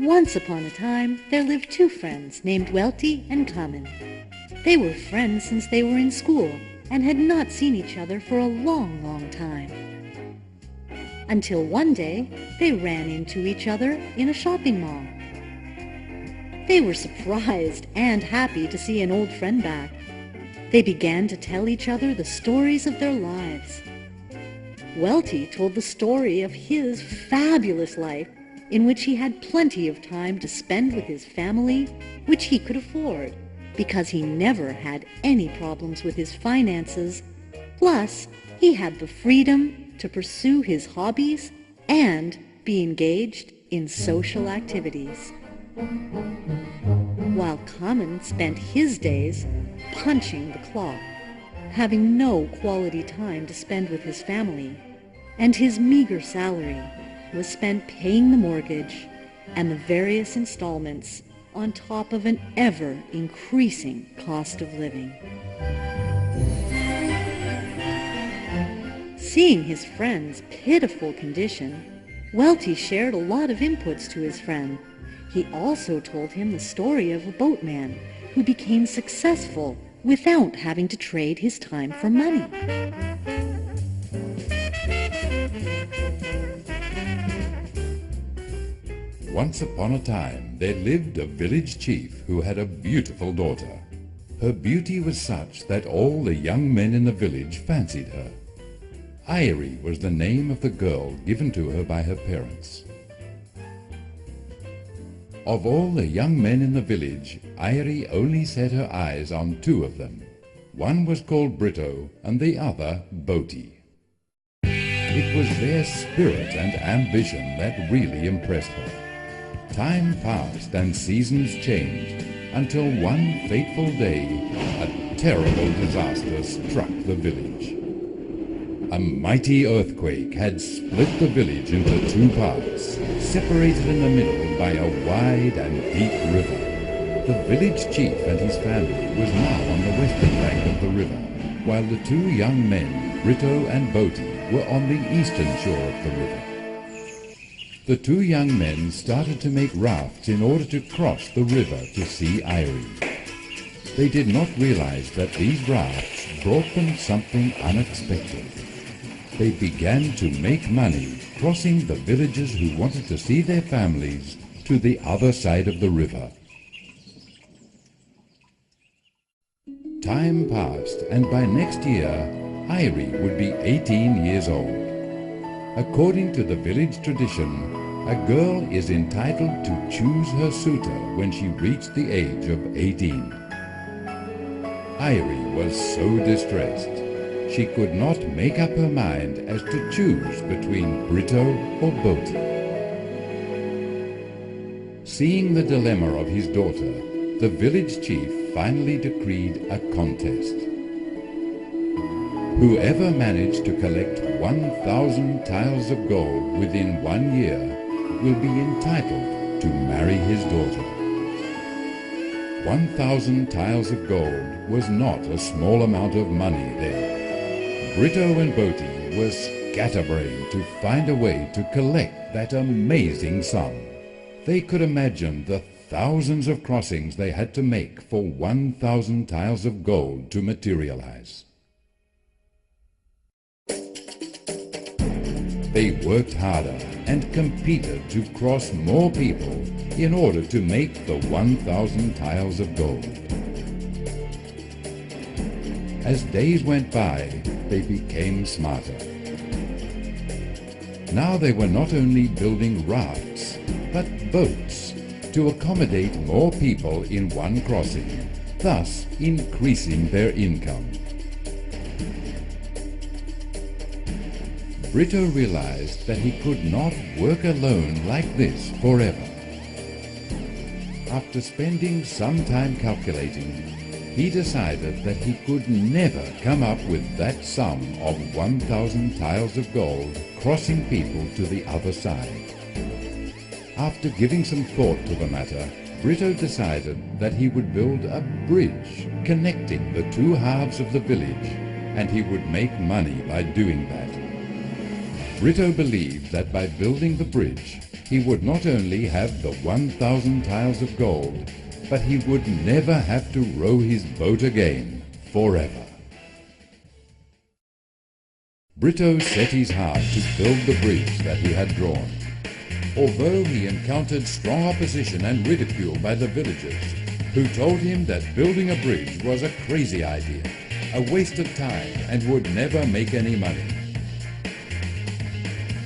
Once upon a time, there lived two friends named WELTY and KAMEN. They were friends since they were in school and had not seen each other for a long, long time. Until one day, they ran into each other in a shopping mall. They were surprised and happy to see an old friend back. They began to tell each other the stories of their lives. WELTY told the story of his fabulous life in which he had plenty of time to spend with his family, which he could afford, because he never had any problems with his finances. Plus, he had the freedom to pursue his hobbies and be engaged in social activities. While KAMEN spent his days punching the clock, having no quality time to spend with his family, and his meager salary was spent paying the mortgage and the various installments on top of an ever-increasing cost of living. Seeing his friend's pitiful condition, WELTY shared a lot of inputs to his friend. He also told him the story of a boatman who became successful without having to trade his time for money. Once upon a time, there lived a village chief who had a beautiful daughter. Her beauty was such that all the young men in the village fancied her. Irie was the name of the girl given to her by her parents. Of all the young men in the village, Irie only set her eyes on two of them. One was called Brito and the other Boaty. It was their spirit and ambition that really impressed her. Time passed and seasons changed until one fateful day a terrible disaster struck the village. A mighty earthquake had split the village into two parts, separated in the middle by a wide and deep river. The village chief and his family was now on the western bank of the river, while the two young men, Brito and Boaty, were on the eastern shore of the river. The two young men started to make rafts in order to cross the river to see Irie. They did not realize that these rafts brought them something unexpected. They began to make money crossing the villagers who wanted to see their families to the other side of the river. Time passed, and by next year, Irie would be 18 years old. According to the village tradition, a girl is entitled to choose her suitor when she reached the age of 18. Irie was so distressed. She could not make up her mind as to choose between Brito or Boaty. Seeing the dilemma of his daughter, the village chief finally decreed a contest. Whoever managed to collect 1,000 tiles of gold within 1 year will be entitled to marry his daughter. 1,000 tiles of gold was not a small amount of money then. Brito and Boaty were scatterbrained to find a way to collect that amazing sum. They could imagine the thousands of crossings they had to make for 1,000 tiles of gold to materialize. They worked harder and competed to cross more people in order to make the 1,000 tiles of gold. As days went by, they became smarter. Now they were not only building rafts, but boats to accommodate more people in one crossing, thus increasing their income. Brito realized that he could not work alone like this forever. After spending some time calculating, he decided that he could never come up with that sum of 1,000 tiles of gold crossing people to the other side. After giving some thought to the matter, Brito decided that he would build a bridge connecting the two halves of the village, and he would make money by doing that. Brito believed that by building the bridge, he would not only have the 1,000 tiles of gold, but he would never have to row his boat again, forever. Brito set his heart to build the bridge that he had drawn. Although he encountered strong opposition and ridicule by the villagers, who told him that building a bridge was a crazy idea, a waste of time, and would never make any money.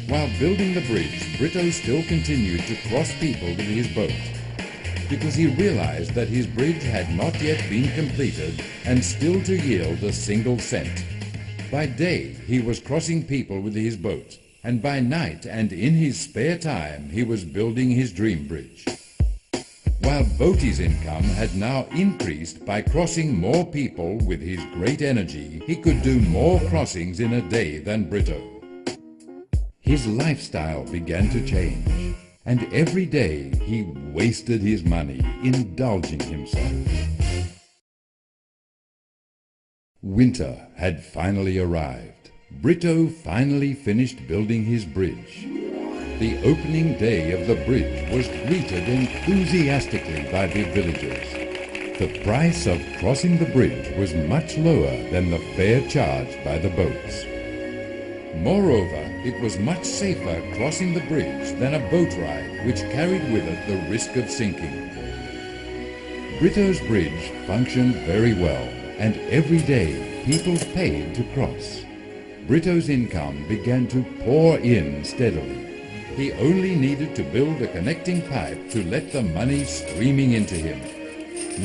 While building the bridge, Brito still continued to cross people with his boat, because he realized that his bridge had not yet been completed and still to yield a single cent. By day, he was crossing people with his boat, and by night and in his spare time, he was building his dream bridge. While Boaty's income had now increased by crossing more people with his great energy, he could do more crossings in a day than Brito. His lifestyle began to change, and every day he wasted his money indulging himself. Winter had finally arrived. Brito finally finished building his bridge. The opening day of the bridge was greeted enthusiastically by the villagers. The price of crossing the bridge was much lower than the fare charged by the boats. Moreover, it was much safer crossing the bridge than a boat ride which carried with it the risk of sinking. Brito's bridge functioned very well, and every day people paid to cross. Brito's income began to pour in steadily. He only needed to build a connecting pipe to let the money streaming into him.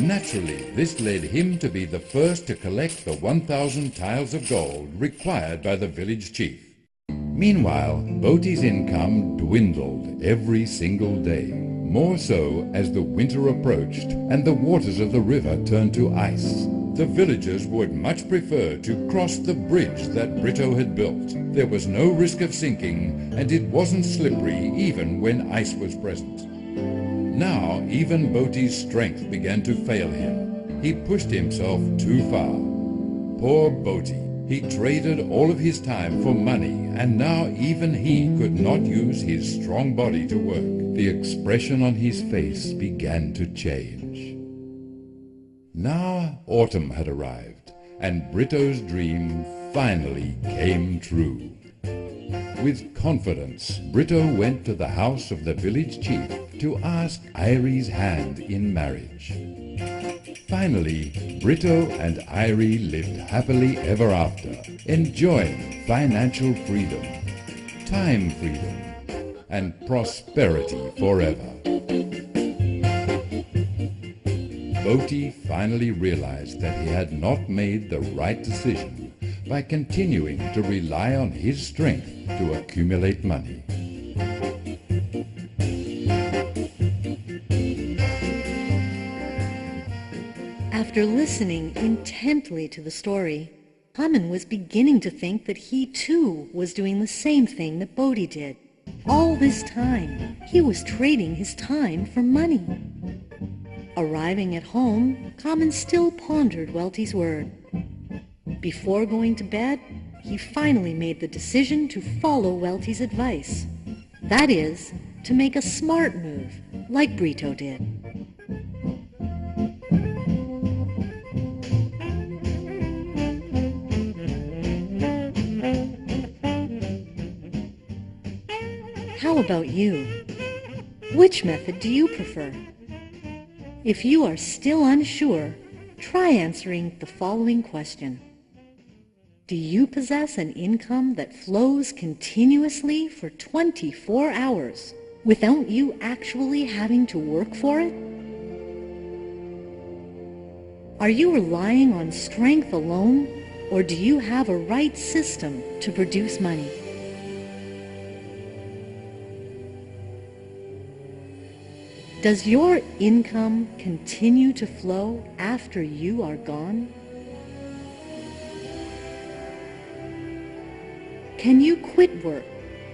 Naturally, this led him to be the first to collect the 1,000 tiles of gold required by the village chief. Meanwhile, Boaty's income dwindled every single day, more so as the winter approached and the waters of the river turned to ice. The villagers would much prefer to cross the bridge that Brito had built. There was no risk of sinking, and it wasn't slippery even when ice was present. Now, even Boaty's strength began to fail him. He pushed himself too far. Poor Boaty. He traded all of his time for money, and now even he could not use his strong body to work. The expression on his face began to change. Now autumn had arrived, and Brito's dream finally came true. With confidence, Brito went to the house of the village chief to ask Irie's hand in marriage. Finally, Brito and Irie lived happily ever after, enjoying financial freedom, time freedom, and prosperity forever. Boaty finally realized that he had not made the right decision by continuing to rely on his strength to accumulate money. After listening intently to the story, KAMEN was beginning to think that he too was doing the same thing that Boaty did. All this time, he was trading his time for money. Arriving at home, KAMEN still pondered Welty's word. Before going to bed, he finally made the decision to follow Welty's advice. That is, to make a smart move, like Brito did. How about you? Which method do you prefer? If you are still unsure, try answering the following question. Do you possess an income that flows continuously for 24 hours without you actually having to work for it? Are you relying on strength alone, or do you have a right system to produce money? Does your income continue to flow after you are gone? Can you quit work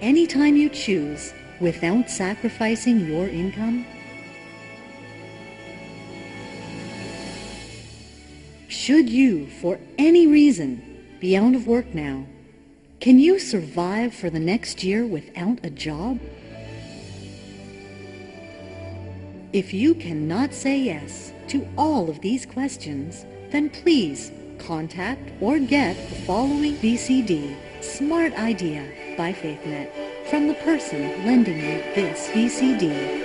anytime you choose without sacrificing your income? Should you, for any reason, be out of work now, can you survive for the next year without a job? If you cannot say yes to all of these questions, then please contact or get the following VCD, Smart Idea by FaithNet, from the person lending you this VCD.